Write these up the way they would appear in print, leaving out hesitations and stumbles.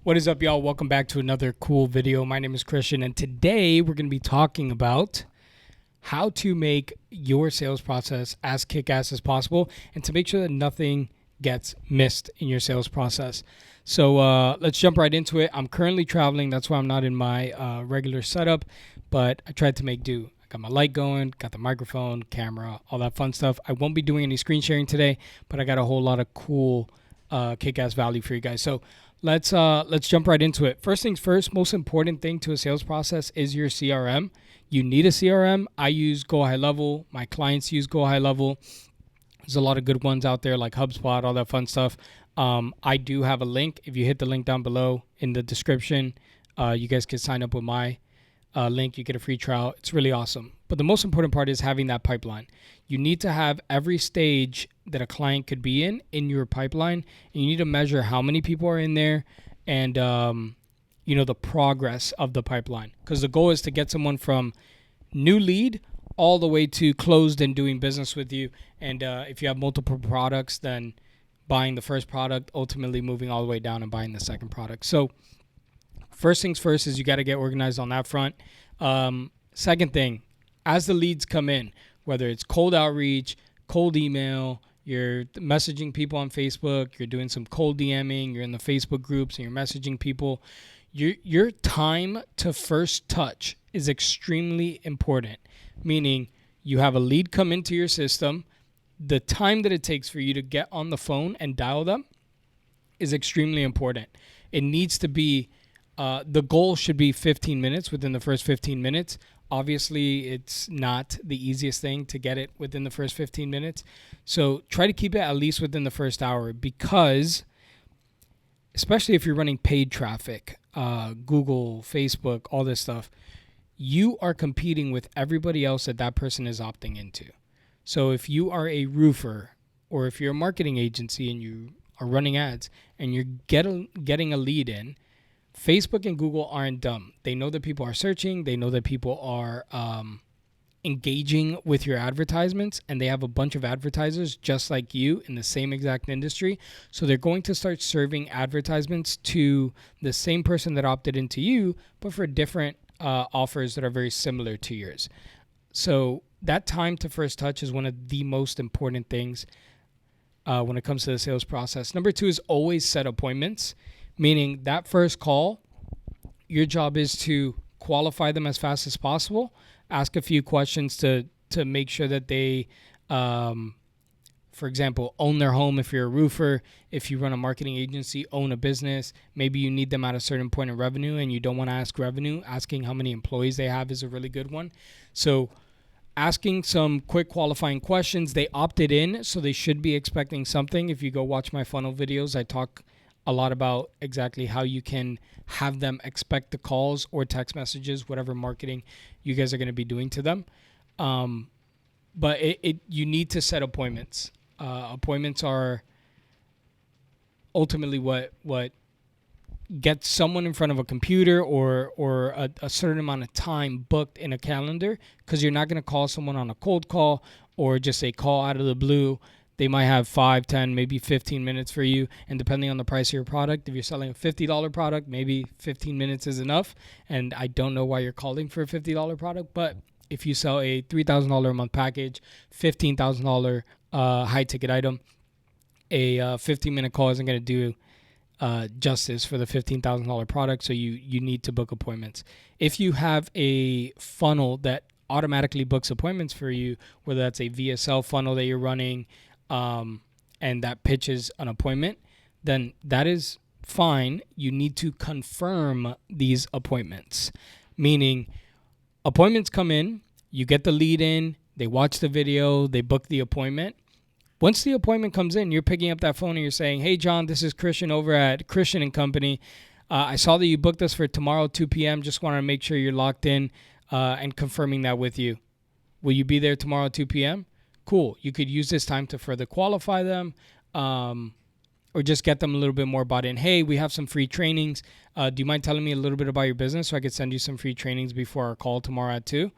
What is up, y'all? Welcome back to another cool video. My name is Kristian, and today we're going to be talking about how to make your sales process as kick-ass as possible and to make sure that nothing gets missed in your sales process. So let's jump right into it. I'm currently traveling. That's why I'm not in my regular setup, but I tried to make do. I got my light going, got the microphone, camera, all that fun stuff. I won't be doing any screen sharing today, but I got a whole lot of cool kick-ass value for you guys. So let's jump right into it. First things first, most important thing to a sales process is your CRM. You need a CRM. I use Go High Level. My clients use Go High Level. There's a lot of good ones out there like HubSpot, all that fun stuff. I do have a link. If you hit the link down below in the description, you guys can sign up with my link. You get a free trial. It's really awesome. But the most important part is having that pipeline. You need to have every stage that a client could be in your pipeline. And you need to measure how many people are in there and, the progress of the pipeline. Because the goal is to get someone from new lead all the way to closed and doing business with you. And if you have multiple products, then buying the first product, ultimately moving all the way down and buying the second product. So first things first is you got to get organized on that front. Second thing, as the leads come in, whether it's cold outreach, cold email, you're messaging people on Facebook, you're doing some cold DMing, you're in the Facebook groups and you're messaging people, your time to first touch is extremely important, meaning you have a lead come into your system. The time that it takes for you to get on the phone and dial them is extremely important. It needs to be, the goal should be 15 minutes within the first 15 minutes. Obviously, it's not the easiest thing to get it within the first 15 minutes. So try to keep it at least within the first hour because, especially if you're running paid traffic, Google, Facebook, all this stuff, you are competing with everybody else that person is opting into. So if you are a roofer or if you're a marketing agency and you are running ads and you're getting a lead in, Facebook and Google aren't dumb. They know that people are searching. They know that people are engaging with your advertisements, and they have a bunch of advertisers just like you in the same exact industry. So they're going to start serving advertisements to the same person that opted into you, but for different offers that are very similar to yours. So that time to first touch is one of the most important things when it comes to the sales process. Number 2 is always set appointments. Meaning that first call, your job is to qualify them as fast as possible, ask a few questions to make sure that they, for example, own their home if you're a roofer. If you run a marketing agency, own a business. Maybe you need them at a certain point of revenue and you don't want to ask revenue. Asking how many employees they have is a really good one. So asking some quick qualifying questions. They opted in, so they should be expecting something. If you go watch my funnel videos, I talk a lot about exactly how you can have them expect the calls or text messages, whatever marketing you guys are going to be doing to them. But you need to set appointments. Appointments are ultimately what gets someone in front of a computer or a certain amount of time booked in a calendar, because you're not going to call someone on a cold call or just a call out of the blue. They might have 5, 10, maybe 15 minutes for you. And depending on the price of your product, if you're selling a $50 product, maybe 15 minutes is enough. And I don't know why you're calling for a $50 product. But if you sell a $3,000 a month package, $15,000 high ticket item, a 15-minute call isn't going to do justice for the $15,000 product. So you need to book appointments. If you have a funnel that automatically books appointments for you, whether that's a VSL funnel that you're running, and that pitches an appointment, then that is fine. You need to confirm these appointments, meaning appointments come in, you get the lead in, they watch the video, they book the appointment. Once the appointment comes in, you're picking up that phone and you're saying, "Hey, John, this is Kristian over at Kristian & Company. I saw that you booked us for tomorrow, 2 p.m. Just want to make sure you're locked in and confirming that with you. Will you be there tomorrow at 2 p.m.? Cool. You could use this time to further qualify them or just get them a little bit more bought in. Hey, we have some free trainings. Do you mind telling me a little bit about your business so I could send you some free trainings before our call tomorrow at 2?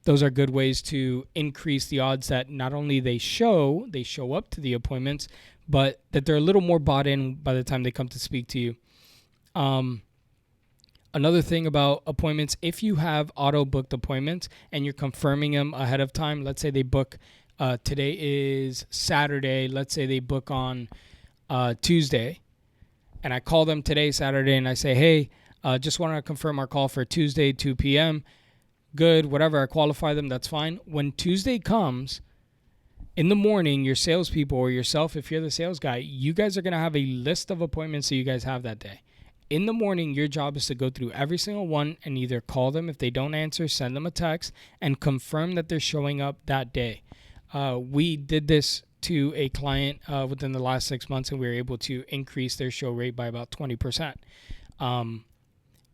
Those are good ways to increase the odds that not only they show up to the appointments, but that they're a little more bought in by the time they come to speak to you. Another thing about appointments, if you have auto booked appointments and you're confirming them ahead of time, let's say they book, today is Saturday, let's say they book on Tuesday, and I call them today, Saturday, and I say, hey, just want to confirm our call for Tuesday, 2 p.m. Good, whatever, I qualify them, that's fine. When Tuesday comes, in the morning, your salespeople or yourself, if you're the sales guy, you guys are going to have a list of appointments that you guys have that day. In the morning, your job is to go through every single one and either call them. If they don't answer, send them a text and confirm that they're showing up that day. We did this to a client within the last 6 months, and we were able to increase their show rate by about 20%. And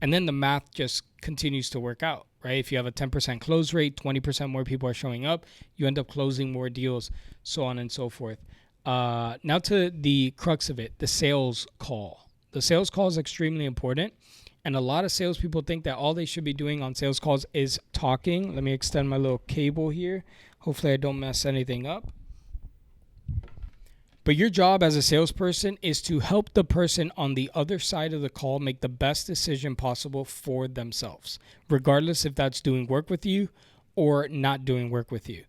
then the math just continues to work out, right? If you have a 10% close rate, 20% more people are showing up, you end up closing more deals, so on and so forth. Now to the crux of it, the sales call. The sales call is extremely important, and a lot of salespeople think that all they should be doing on sales calls is talking. Let me extend my little cable here. Hopefully I don't mess anything up. But your job as a salesperson is to help the person on the other side of the call make the best decision possible for themselves, regardless if that's doing work with you or not doing work with you.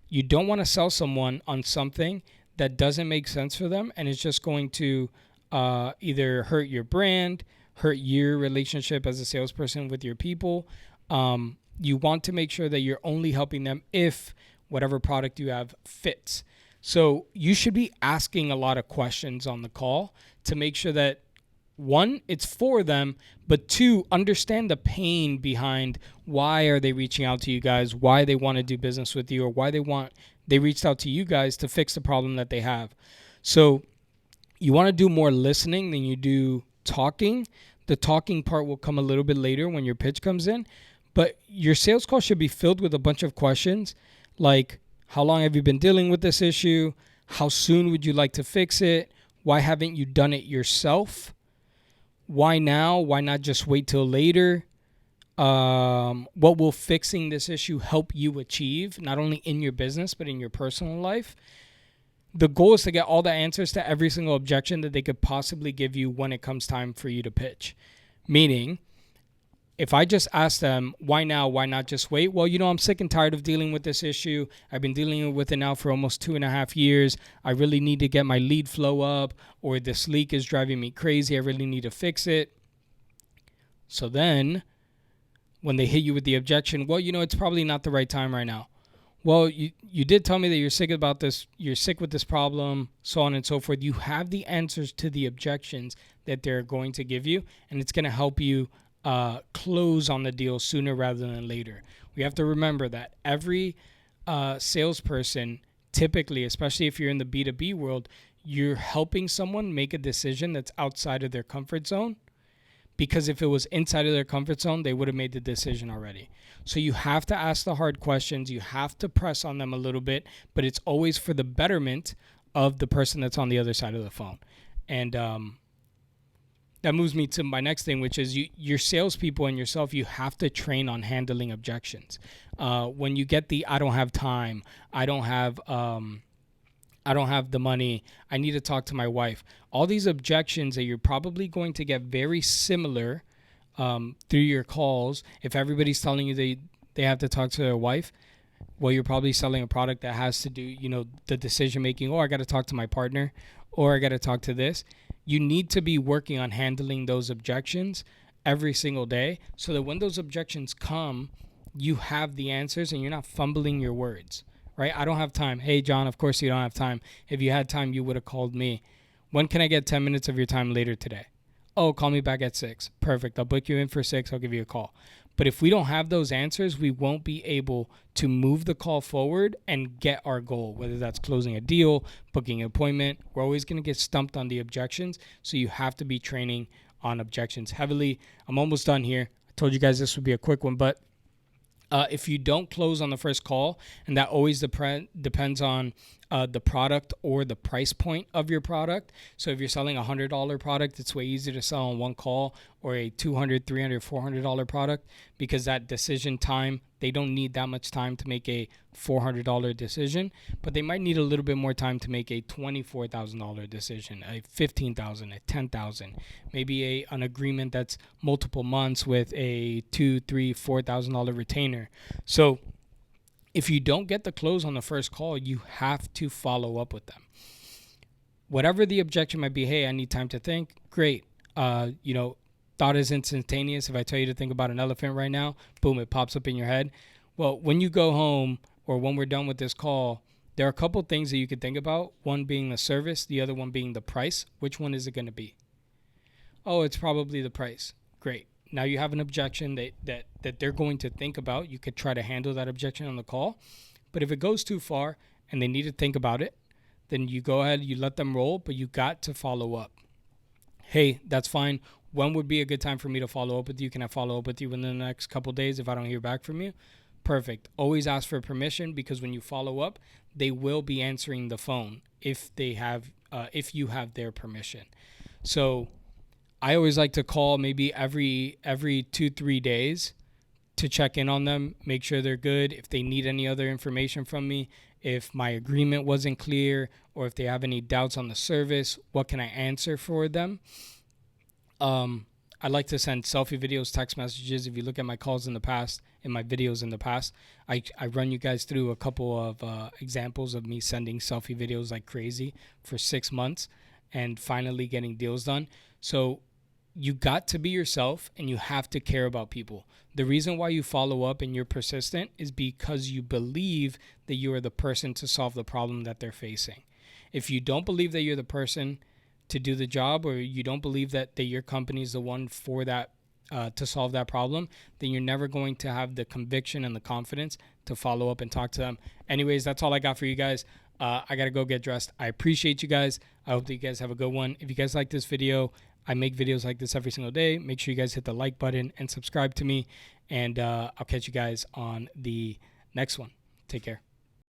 You don't want to sell someone on something that doesn't make sense for them and is just going to either hurt your brand, hurt your relationship as a salesperson with your people. You want to make sure that you're only helping them if whatever product you have fits. So you should be asking a lot of questions on the call to make sure that, one, it's for them, but two, understand the pain behind why are they reaching out to you guys, why they want to do business with you, or why they reached out to you guys to fix the problem that they have. So you want to do more listening than you do talking. The talking part will come a little bit later when your pitch comes in. But your sales call should be filled with a bunch of questions like, how long have you been dealing with this issue? How soon would you like to fix it? Why haven't you done it yourself? Why now? Why not just wait till later? What will fixing this issue help you achieve, not only in your business, but in your personal life? The goal is to get all the answers to every single objection that they could possibly give you when it comes time for you to pitch. Meaning, if I just ask them, why now, why not just wait? Well, I'm sick and tired of dealing with this issue. I've been dealing with it now for almost 2.5 years. I really need to get my lead flow up, or this leak is driving me crazy. I really need to fix it. So then when they hit you with the objection, well, it's probably not the right time right now. Well, you did tell me that you're sick about this, you're sick with this problem, so on and so forth. You have the answers to the objections that they're going to give you, and it's going to help you close on the deal sooner rather than later. We have to remember that every salesperson, typically, especially if you're in the B2B world, you're helping someone make a decision that's outside of their comfort zone. Because if it was inside of their comfort zone, they would have made the decision already. So you have to ask the hard questions. You have to press on them a little bit, but it's always for the betterment of the person that's on the other side of the phone. And that moves me to my next thing, which is your salespeople and yourself, you have to train on handling objections. When you get I don't have time, I don't have the money, I need to talk to my wife. All these objections that you're probably going to get very similar through your calls. If everybody's telling you they have to talk to their wife, well, you're probably selling a product that has to do, the decision making. Oh, I got to talk to my partner, or I got to talk to this. You need to be working on handling those objections every single day so that when those objections come, you have the answers and you're not fumbling your words. Right? I don't have time. Hey, John, of course you don't have time. If you had time, you would have called me. When can I get 10 minutes of your time later today? Oh, call me back at 6. Perfect. I'll book you in for 6. I'll give you a call. But if we don't have those answers, we won't be able to move the call forward and get our goal, whether that's closing a deal, booking an appointment. We're always going to get stumped on the objections. So you have to be training on objections heavily. I'm almost done here. I told you guys this would be a quick one, but if you don't close on the first call, and that always depends on the product or the price point of your product. So if you're selling a $100 product, it's way easier to sell on one call, or a $200, $300, $400 product, because that decision time, they don't need that much time to make a $400 decision, but they might need a little bit more time to make a $24,000 decision, a $15,000, a $10,000, maybe an agreement that's multiple months with a $2,000, $3,000, $4,000 retainer. So if you don't get the close on the first call, you have to follow up with them. Whatever the objection might be, hey, I need time to think. Great. Thought is instantaneous. If I tell you to think about an elephant right now, boom, it pops up in your head. Well, when you go home or when we're done with this call, there are a couple things that you could think about. One being the service, the other one being the price. Which one is it going to be? Oh, it's probably the price. Great. Now you have an objection that they're going to think about. You could try to handle that objection on the call. But if it goes too far and they need to think about it, then you go ahead, you let them roll, but you got to follow up. Hey, that's fine. When would be a good time for me to follow up with you? Can I follow up with you within the next couple of days if I don't hear back from you? Perfect. Always ask for permission, because when you follow up, they will be answering the phone if you have their permission. So I always like to call maybe every 2-3 days to check in on them, make sure they're good. If they need any other information from me, if my agreement wasn't clear, or if they have any doubts on the service, what can I answer for them? I like to send selfie videos, text messages. If you look at my calls in the past, in my videos in the past, I run you guys through a couple of examples of me sending selfie videos like crazy for 6 months and finally getting deals done. So you got to be yourself, and you have to care about people. The reason why you follow up and you're persistent is because you believe that you are the person to solve the problem that they're facing. If you don't believe that you're the person to do the job, or you don't believe that your company is the one for that, to solve that problem, then you're never going to have the conviction and the confidence to follow up and talk to them. Anyways, that's all I got for you guys. I got to go get dressed. I appreciate you guys. I hope that you guys have a good one. If you guys like this video, I make videos like this every single day. Make sure you guys hit the like button and subscribe to me. And I'll catch you guys on the next one. Take care.